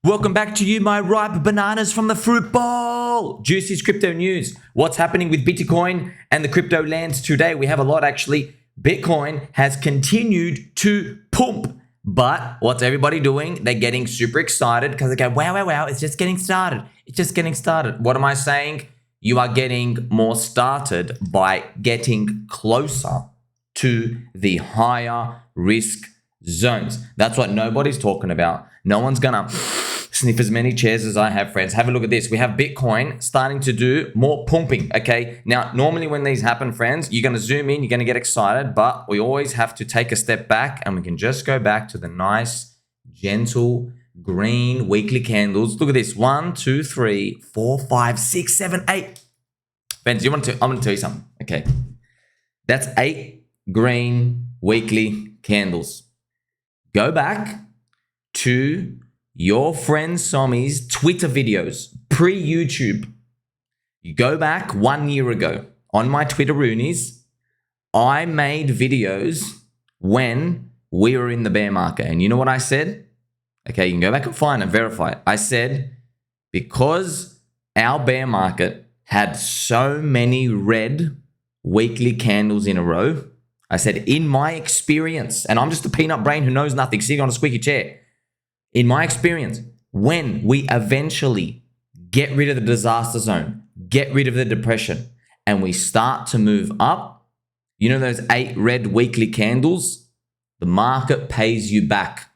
Welcome back to you, my ripe bananas from the fruit bowl. Juicy's crypto news. What's happening with Bitcoin and the crypto lands today? We have a lot actually. Bitcoin has continued to pump. But what's everybody doing? They're getting super excited because they go, wow, it's just getting started. It's just getting started. What am I saying? You are getting more started by getting closer to the higher risk zones. That's what nobody's talking about. No one's gonna sniff as many chairs as I have, friends. Have a look at this. We have Bitcoin starting to do more pumping, okay? Now, normally when these happen, friends, you're gonna zoom in, you're gonna get excited, but we always have to take a step back and we can just go back to the nice, gentle, green weekly candles. Look at this. 1, 2, 3, 4, 5, 6, 7, 8. Friends, I'm gonna tell you something, okay? That's 8 green weekly candles. Go back to your friend Somi's Twitter videos, pre-YouTube. You go back 1 year ago on my Twitter Roonies, I made videos when we were in the bear market. And you know what I said? Okay, you can go back and find and verify it. I said, because our bear market had so many red weekly candles in a row, I said, in my experience, and I'm just a peanut brain who knows nothing, sitting on a squeaky chair. In my experience, when we eventually get rid of the disaster zone, get rid of the depression, and we start to move up, you know those 8 red weekly candles? The market pays you back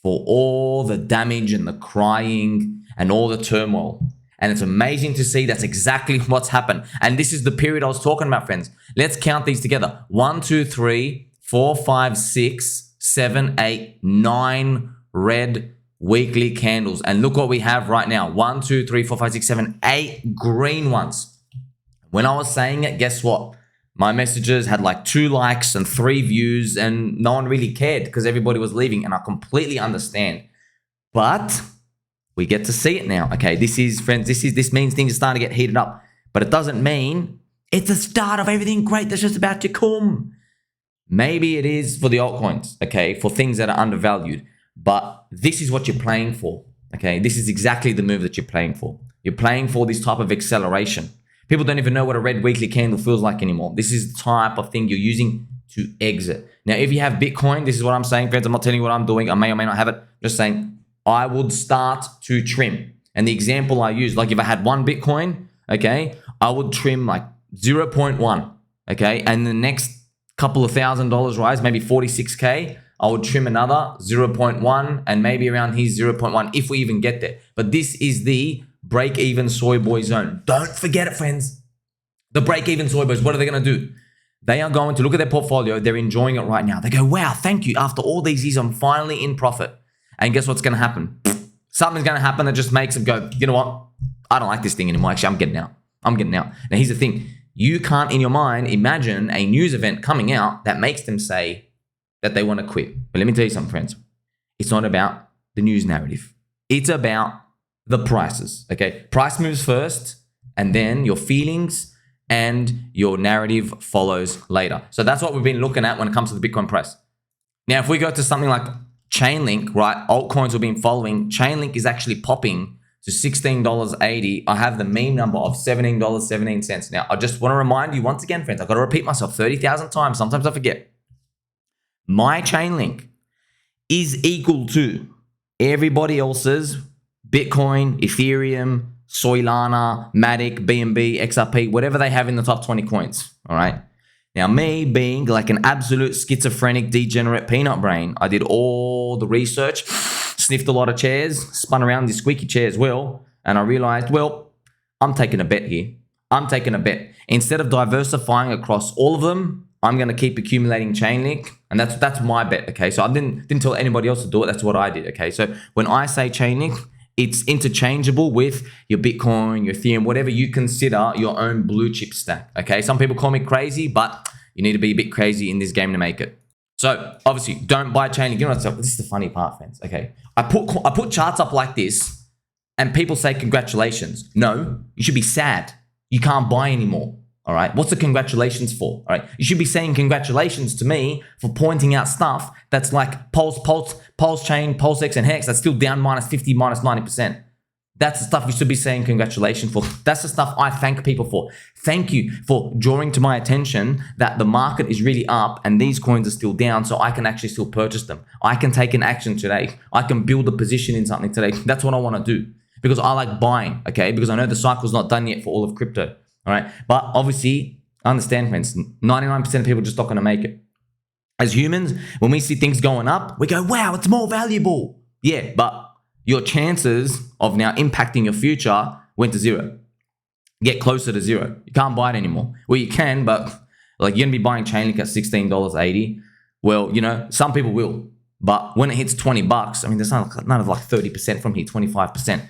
for all the damage and the crying and all the turmoil. And it's amazing to see that's exactly what's happened. And this is the period I was talking about, friends. Let's count these together. 1, 2, 3, 4, 5, 6, 7, 8, 9 red weekly candles. And look what we have right now. 1, 2, 3, 4, 5, 6, 7, 8 green ones. When I was saying it, guess what? My messages had like 2 likes and 3 views and no one really cared because everybody was leaving, and I completely understand. But we get to see it now. Okay, this is, friends, this means things are starting to get heated up. But it doesn't mean it's the start of everything great that's just about to come. Maybe it is for the altcoins, okay, for things that are undervalued. But this is what you're playing for, okay? This is exactly the move that you're playing for. You're playing for this type of acceleration. People don't even know what a red weekly candle feels like anymore. This is the type of thing you're using to exit. Now, if you have Bitcoin, this is what I'm saying, friends. I'm not telling you what I'm doing. I may or may not have it. Just saying, I would start to trim. And the example I use, like if I had 1 Bitcoin, okay, I would trim like 0.1, okay? And the next couple of $1,000 rise, maybe 46K, I would trim another 0.1 and maybe around here 0.1 if we even get there. But this is the break-even soy boy zone. Don't forget it, friends. The break-even soy boys, what are they going to do? They are going to look at their portfolio. They're enjoying it right now. They go, wow, thank you. After all these years, I'm finally in profit. And guess what's going to happen? Something's going to happen that just makes them go, you know what? I don't like this thing anymore. Actually, I'm getting out. Now, here's the thing. You can't, in your mind, imagine a news event coming out that makes them say that they want to quit. But let me tell you something, friends. It's not about the news narrative. It's about the prices, okay? Price moves first, and then your feelings and your narrative follows later. So that's what we've been looking at when it comes to the Bitcoin price. Now, if we go to something like ChainLink, right? Altcoins we've been following. ChainLink is actually popping to $16.80. I have the mean number of $17.17. Now, I just want to remind you once again, friends, I've got to repeat myself 30,000 times. Sometimes I forget. My ChainLink is equal to everybody else's Bitcoin, Ethereum, Solana, Matic, BNB, XRP, whatever they have in the top 20 coins, all right? Now, me being like an absolute schizophrenic, degenerate peanut brain, I did all the research, sniffed a lot of chairs, spun around this squeaky chair as well, and I realized, well, I'm taking a bet here. I'm taking a bet. Instead of diversifying across all of them, I'm going to keep accumulating ChainLink, and that's my bet, okay? So I didn't tell anybody else to do it. That's what I did, okay? So when I say ChainLink, it's interchangeable with your Bitcoin, your Ethereum, whatever you consider your own blue chip stack, okay? Some people call me crazy, but you need to be a bit crazy in this game to make it. So obviously, don't buy ChainLink. You know what? This is the funny part, friends, okay? I put charts up like this, and people say congratulations. No, you should be sad. You can't buy anymore. All right. What's the congratulations for? All right. You should be saying congratulations to me for pointing out stuff that's like PulseChain, PulseX, and Hex that's still down -50, -90%. That's the stuff you should be saying congratulations for. That's the stuff I thank people for. Thank you for drawing to my attention that the market is really up and these coins are still down, so I can actually still purchase them. I can take an action today. I can build a position in something today. That's what I want to do because I like buying, okay? Because I know the cycle's not done yet for all of crypto, all right? But obviously, I understand, friends, 99% of people are just not going to make it. As humans, when we see things going up, we go, wow, it's more valuable. Yeah, but your chances of now impacting your future went to zero. Get closer to zero. You can't buy it anymore. Well, you can, but like you're going to be buying ChainLink at $16.80. Well, you know, some people will. But when it hits $20, I mean, there's none of like 30% from here, 25%.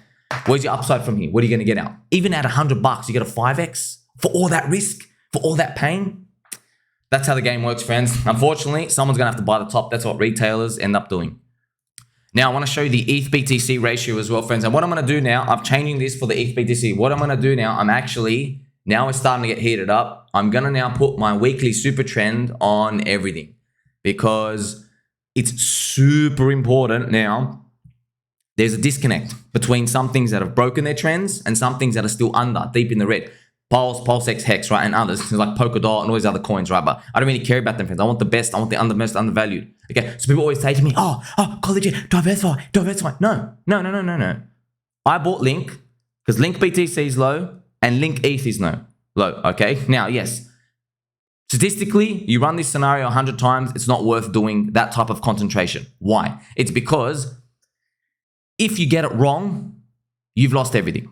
Where's your upside from here? What are you going to get out? Even at $100, you get a 5x for all that risk, for all that pain. That's how the game works, friends. Unfortunately, someone's going to have to buy the top. That's what retailers end up doing. Now, I want to show you the ETH BTC ratio as well, friends. And what I'm going to do now, I'm changing this for the ETH BTC. What I'm going to do now, now it's starting to get heated up. I'm going to now put my weekly super trend on everything because it's super important now. There's a disconnect between some things that have broken their trends and some things that are still under, deep in the red. PulseX, Hex, right, and others like Polkadot and all these other coins, right? But I don't really care about them, friends. I want the best. I want the most undervalued. Okay, so people always say to me, "Oh, college, diversify." No. I bought Link because Link BTC is low and Link ETH is low. Okay, now yes, statistically, you run this scenario 100 times, it's not worth doing that type of concentration. Why? It's because if you get it wrong, you've lost everything.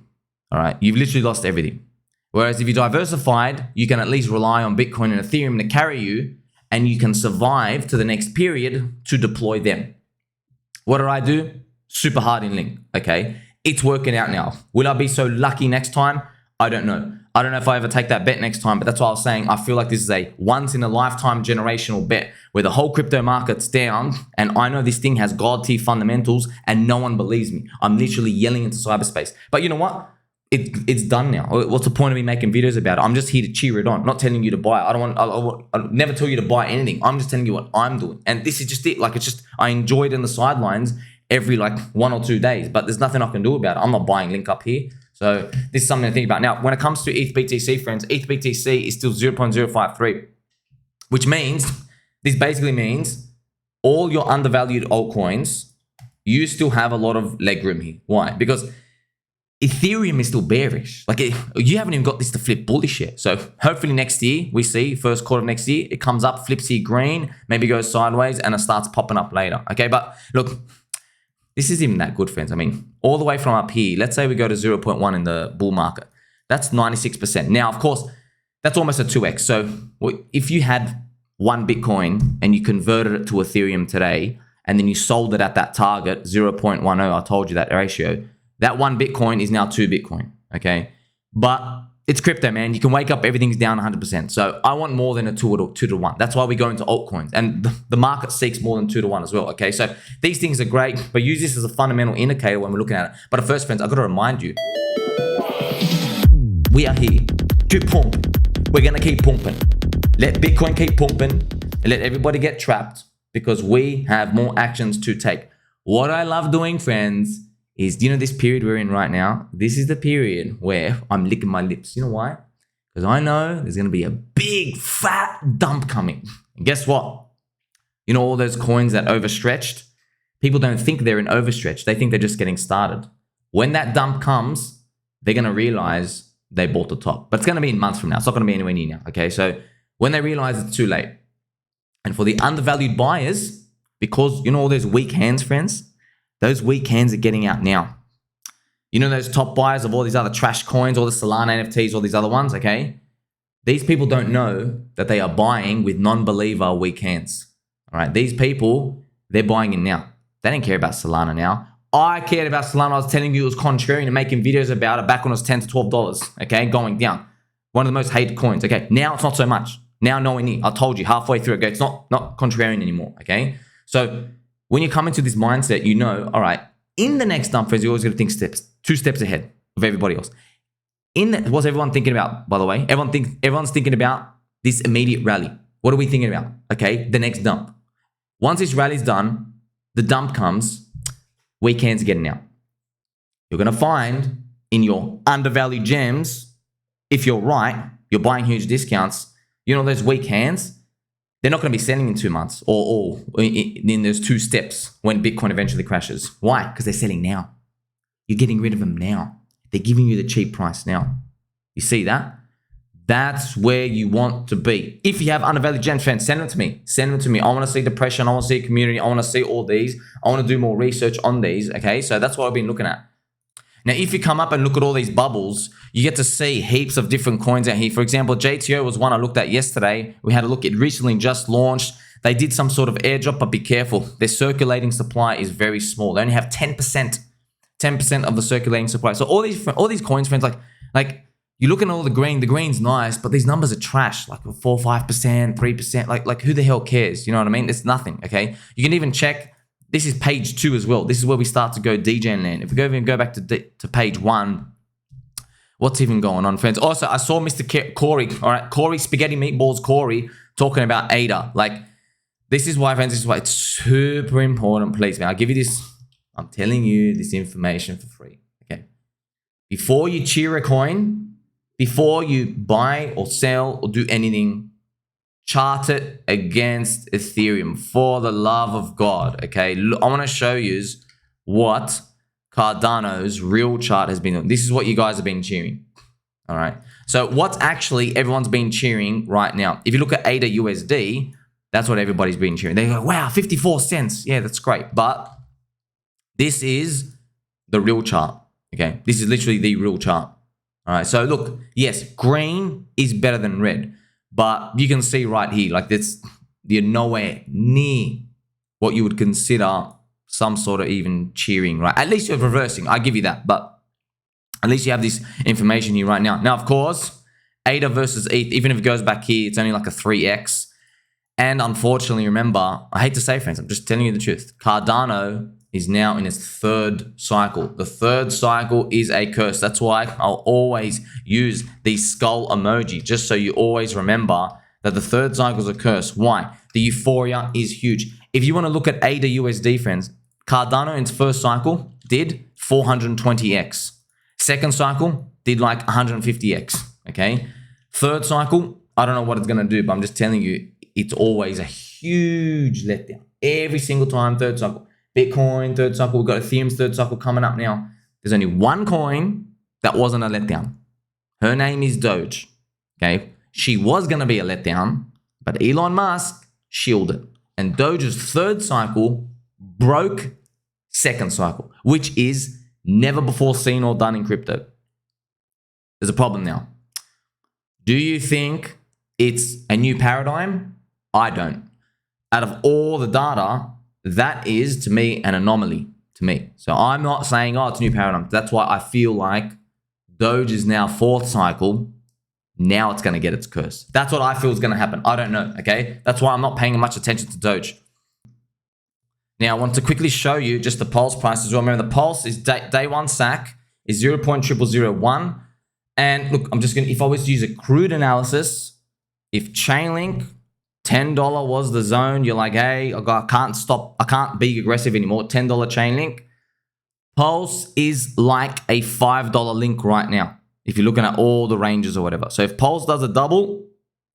All right, you've literally lost everything. Whereas if you're diversified, you can at least rely on Bitcoin and Ethereum to carry you and you can survive to the next period to deploy them. What do? Super hard in Link, okay? It's working out now. Will I be so lucky next time? I don't know. I don't know if I ever take that bet next time, but that's why I was saying I feel like this is a once-in-a-lifetime generational bet where the whole crypto market's down and I know this thing has god-tier fundamentals and no one believes me. I'm literally yelling into cyberspace. But you know what? It's done now. What's the point of me making videos about it? I'm just here to cheer it on, not telling you to buy it. I'll never tell you to buy anything. I'm just telling you what I'm doing. And this is just it. Like, it's just, I enjoy it in the sidelines every like 1 or 2 days, but there's nothing I can do about it. I'm not buying Link up here. So this is something to think about. Now, when it comes to ETH BTC, friends, ETH BTC is still 0.053, which means, this basically means all your undervalued altcoins, you still have a lot of leg room here. Why? Because Ethereum is still bearish. Like you haven't even got this to flip bullish yet. So hopefully next year, we see first quarter of next year, it comes up, flips here green, maybe goes sideways and it starts popping up later. Okay, but look, this isn't even that good, friends. I mean, all the way from up here, let's say we go to 0.1 in the bull market. That's 96%. Now, of course, that's almost a 2x. So if you had one Bitcoin and you converted it to Ethereum today, and then you sold it at that target, 0.10, I told you that ratio, that one Bitcoin is now 2 Bitcoin, okay? But it's crypto, man. You can wake up, everything's down 100%. So I want more than a 2 to 1. That's why we go into altcoins. And the market seeks more than 2 to 1 as well, okay? So these things are great, but use this as a fundamental indicator when we're looking at it. But first, friends, I've got to remind you, we are here to pump. We're going to keep pumping. Let Bitcoin keep pumping and let everybody get trapped because we have more actions to take. What I love doing, friends, is, do you know this period we're in right now? This is the period where I'm licking my lips. You know why? Because I know there's going to be a big fat dump coming. And guess what? You know all those coins that overstretched? People don't think they're in overstretch. They think they're just getting started. When that dump comes, they're going to realize they bought the top. But it's going to be in months from now. It's not going to be anywhere near now. Okay, so when they realize it's too late. And for the undervalued buyers, because you know all those weak hands, friends, those weak hands are getting out now. You know those top buyers of all these other trash coins, all the Solana NFTs, all these other ones, okay? These people don't know that they are buying with non-believer weak hands. All right, these people, they're buying in now. They don't care about Solana now. I cared about Solana. I was telling you it was contrarian and making videos about it back when it was $10 to $12, okay? Going down. One of the most hated coins, okay? Now it's not so much. Now nowhere near. I told you halfway through, okay? It's not contrarian anymore, okay? So when you come into this mindset, you know, all right, in the next dump phase, you're always going to think 2 steps ahead of everybody else. what's everyone thinking about, by the way? Everyone's thinking about this immediate rally. What are we thinking about? Okay, the next dump. Once this rally's done, the dump comes, weak hands are getting out. You're going to find in your undervalued gems, if you're right, you're buying huge discounts, you know those weak hands, they're not going to be selling in 2 months or in those 2 steps when Bitcoin eventually crashes. Why? Because they're selling now. You're getting rid of them now. They're giving you the cheap price now. You see that? That's where you want to be. If you have undervalued gems, fans, send them to me. Send them to me. I want to see depression. I want to see community. I want to see all these. I want to do more research on these. Okay, so that's what I've been looking at. Now, if you come up and look at all these bubbles, you get to see heaps of different coins out here. For example, JTO was one I looked at yesterday. We had a look. It recently just launched. They did some sort of airdrop, but be careful. Their circulating supply is very small. They only have 10% of the circulating supply. So all these coins, friends, like you look at all the green's nice, but these numbers are trash, like 4, 5%, 3%. Like who the hell cares? You know what I mean? It's nothing. Okay. You can even check. This is page 2 as well. This is where we start to go DJing land. If we go back to page 1, what's even going on, friends? Also, I saw Mr. Corey, all right, Corey Spaghetti Meatballs Corey talking about ADA. Like, this is why, friends, this is why it's super important. Please, man, I'll give you this. I'm telling you this information for free. Okay. Before you cheer a coin, before you buy or sell or do anything, chart it against Ethereum for the love of God. Okay, look, I want to show you what Cardano's real chart has been doing. This is what you guys have been cheering. All right. So what's actually everyone's been cheering right now? If you look at ADA USD, that's what everybody's been cheering. They go, wow, 54 cents. Yeah, that's great. But this is the real chart. Okay, this is literally the real chart. All right. So look, yes, green is better than red. But you can see right here, like this, you're nowhere near what you would consider some sort of even cheering, right? At least you're reversing. I give you that. But at least you have this information here right now. Now, of course, ADA versus ETH, even if it goes back here, it's only like a 3x. And unfortunately, remember, I hate to say, friends, I'm just telling you the truth. Cardano is now in its 3rd cycle. The 3rd cycle is a curse. That's why I'll always use the skull emoji, just so you always remember that the 3rd cycle is a curse. Why? The euphoria is huge. If you want to look at ADA USD, friends, Cardano in its 1st cycle did 420x. 2nd cycle did like 150x. Okay. 3rd cycle, I don't know what it's going to do, but I'm just telling you, it's always a huge letdown. Every single time, 3rd cycle. Bitcoin, 3rd cycle. We've got Ethereum's 3rd cycle coming up now. There's only one coin that wasn't a letdown. Her name is Doge. Okay. She was going to be a letdown, but Elon Musk shielded it. And Doge's 3rd cycle broke 2nd cycle, which is never before seen or done in crypto. There's a problem now. Do you think it's a new paradigm? I don't. Out of all the data, that is, to me, an anomaly to me. So I'm not saying, oh, it's a new paradigm. That's why I feel like Doge is now 4th cycle. Now it's going to get its curse. That's what I feel is going to happen. I don't know, okay? That's why I'm not paying much attention to Doge. Now, I want to quickly show you just the Pulse price as well. Remember, the Pulse is day 1 SAC is 0.0001. And look, I'm just going to, if I was to use a crude analysis, if ChainLink, $10 was the zone, you're like, hey, I can't be aggressive anymore. $10 ChainLink. Pulse is like a $5 link right now, if you're looking at all the ranges or whatever. So if Pulse does a double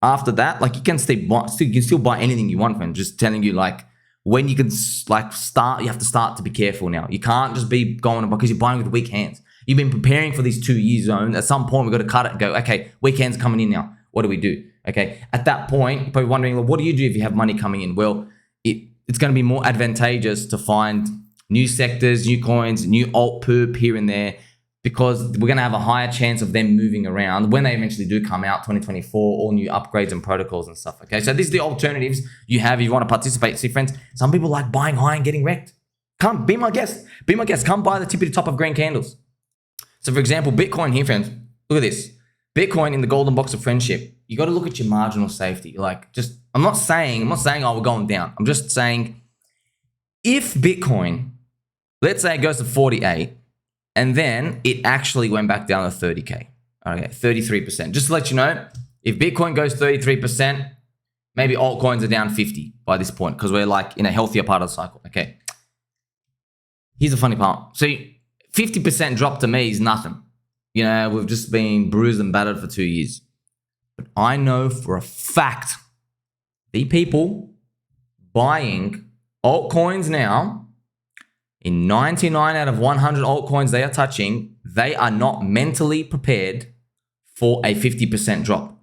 after that, like you can still buy anything you want, friend. Just telling you, like, when you can like start, you have to start to be careful now. You can't just be going because you're buying with weak hands. You've been preparing for these 2-year zones. At some point, we've got to cut it and go, okay, weak hands coming in now. What do we do? Okay, at that point, you're probably wondering, well, what do you do if you have money coming in? Well, it's going to be more advantageous to find new sectors, new coins, new alt perp here and there, because we're going to have a higher chance of them moving around when they eventually do come out, 2024, all new upgrades and protocols and stuff. Okay, so these are the alternatives you have if you want to participate. See, friends, some people like buying high and getting wrecked. Come, be my guest. Be my guest. Come buy the tippity top of green candles. So, for example, Bitcoin here, friends, look at this. Bitcoin in the golden box of friendship. You got to look at your marginal safety. Like, just, I'm not saying, oh, we're going down. I'm just saying, if Bitcoin, let's say it goes to 48, and then it actually went back down to 30K. Okay, 33%. Just to let you know, if Bitcoin goes 33%, maybe altcoins are down 50 by this point because we're like in a healthier part of the cycle. Okay. Here's the funny part. So 50% drop to me is nothing. You know, we've just been bruised and battered for 2 years. But I know for a fact the people buying altcoins now, in 99 out of 100 altcoins they are touching, they are not mentally prepared for a 50% drop.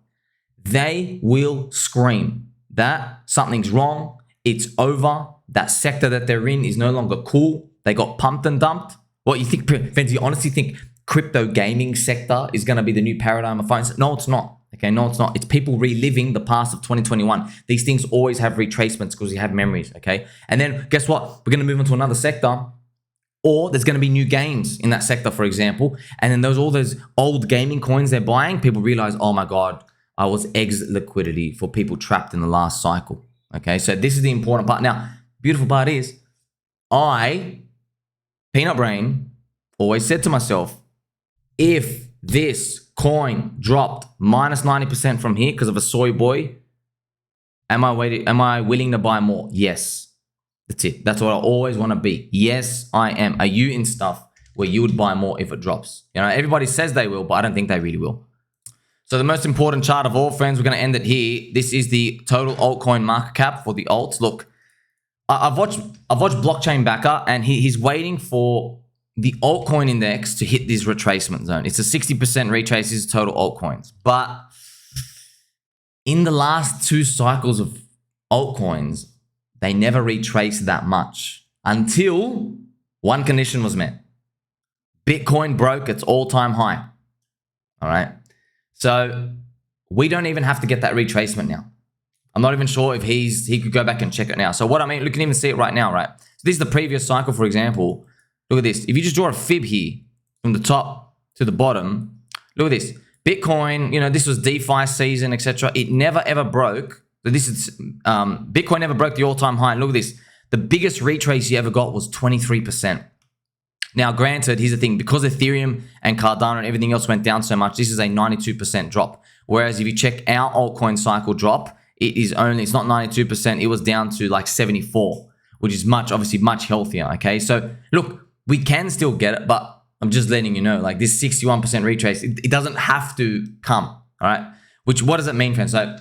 They will scream that something's wrong, it's over, that sector that they're in is no longer cool, they got pumped and dumped. What you think, friends, you honestly think crypto gaming sector is going to be the new paradigm of finance? No, it's not. Okay, no, it's not. It's people reliving the past of 2021. These things always have retracements because you have memories, okay? And then guess what? We're going to move on to another sector, or there's going to be new games in that sector, for example. And then all those old gaming coins they're buying, people realize, oh my God, I was exit liquidity for people trapped in the last cycle. Okay, so this is the important part. Now, beautiful part is, Peanut Brain, always said to myself, if this coin dropped minus 90% from here because of a soy boy, am I willing to buy more? Yes. That's it. That's what I always want to be. Yes, I am. Are you in stuff where you would buy more if it drops? You know, everybody says they will, but I don't think they really will. So the most important chart of all, friends, we're going to end it here. This is the total altcoin market cap for the alts. Look, I've watched Blockchain Backer, and he's waiting for the altcoin index to hit this retracement zone. It's a 60% retrace is total altcoins. But in the last 2 cycles of altcoins, they never retraced that much until one condition was met. Bitcoin broke its all-time high. All right. So we don't even have to get that retracement now. I'm not even sure if he could go back and check it now. So what I mean, you can even see it right now, right? So this is the previous cycle, for example. Look at this. If you just draw a fib here from the top to the bottom, look at this. Bitcoin, you know, this was DeFi season, etc. It never ever broke. So this is Bitcoin never broke the all-time high. And look at this. The biggest retrace you ever got was 23%. Now, granted, here's the thing. Because Ethereum and Cardano and everything else went down so much, this is a 92% drop. Whereas if you check our altcoin cycle drop, it's not 92%. It was down to like 74, which is obviously much healthier. Okay. So look, we can still get it, but I'm just letting you know, like this 61% retrace, it doesn't have to come. All right. What does it mean, friends? So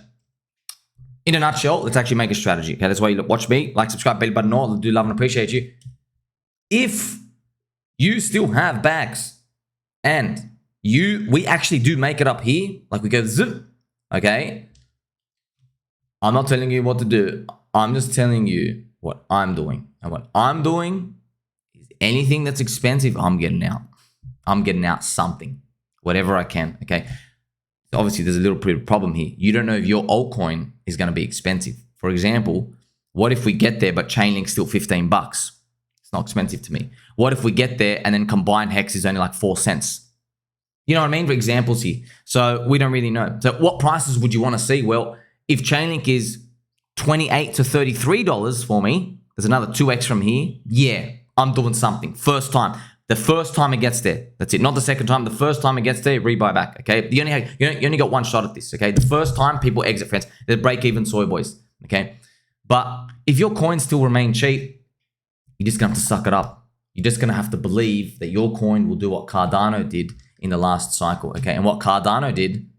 in a nutshell, let's actually make a strategy. Okay. That's why you watch me, like, subscribe, bell button, all. I do love and appreciate you. If you still have bags and we actually do make it up here, like we go zip, okay? I'm not telling you what to do. I'm just telling you what I'm doing. And what I'm doing is anything that's expensive, I'm getting out. I'm getting out something, whatever I can, okay? So obviously, there's a little problem here. You don't know if your altcoin is going to be expensive. For example, what if we get there, but ChainLink's still $15? It's not expensive to me. What if we get there and then combined hex is only like 4 cents? You know what I mean? For examples here. So we don't really know. So what prices would you want to see? Well, if ChainLink is $28 to $33 for me, there's another 2x from here. Yeah, I'm doing something. First time. The first time it gets there. That's it. Not the second time. The first time it gets there, rebuy back. Okay. You only got one shot at this. Okay. The first time people exit, friends. They're break-even soy boys. Okay. But if your coins still remain cheap, you're just going to have to suck it up. You're just going to have to believe that your coin will do what Cardano did in the last cycle, okay? And what Cardano did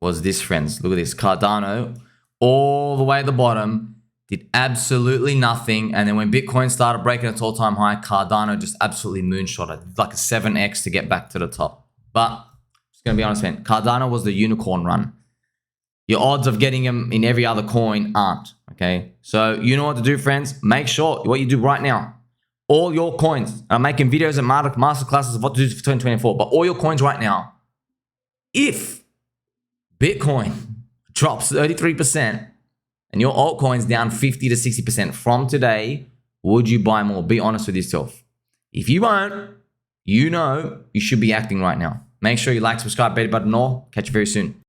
was this, friends. Look at this. Cardano, all the way at the bottom, did absolutely nothing. And then when Bitcoin started breaking its all-time high, Cardano just absolutely moonshot it. Like a 7x to get back to the top. But I'm just going to be honest, man. Cardano was the unicorn run. Your odds of getting them in every other coin aren't, okay? So you know what to do, friends. Make sure what you do right now. All your coins. I'm making videos and masterclasses of what to do for 2024. But all your coins right now, if Bitcoin drops 33% and your altcoin's down 50 to 60% from today, would you buy more? Be honest with yourself. If you won't, you know you should be acting right now. Make sure you like, subscribe, bell button, all. Catch you very soon.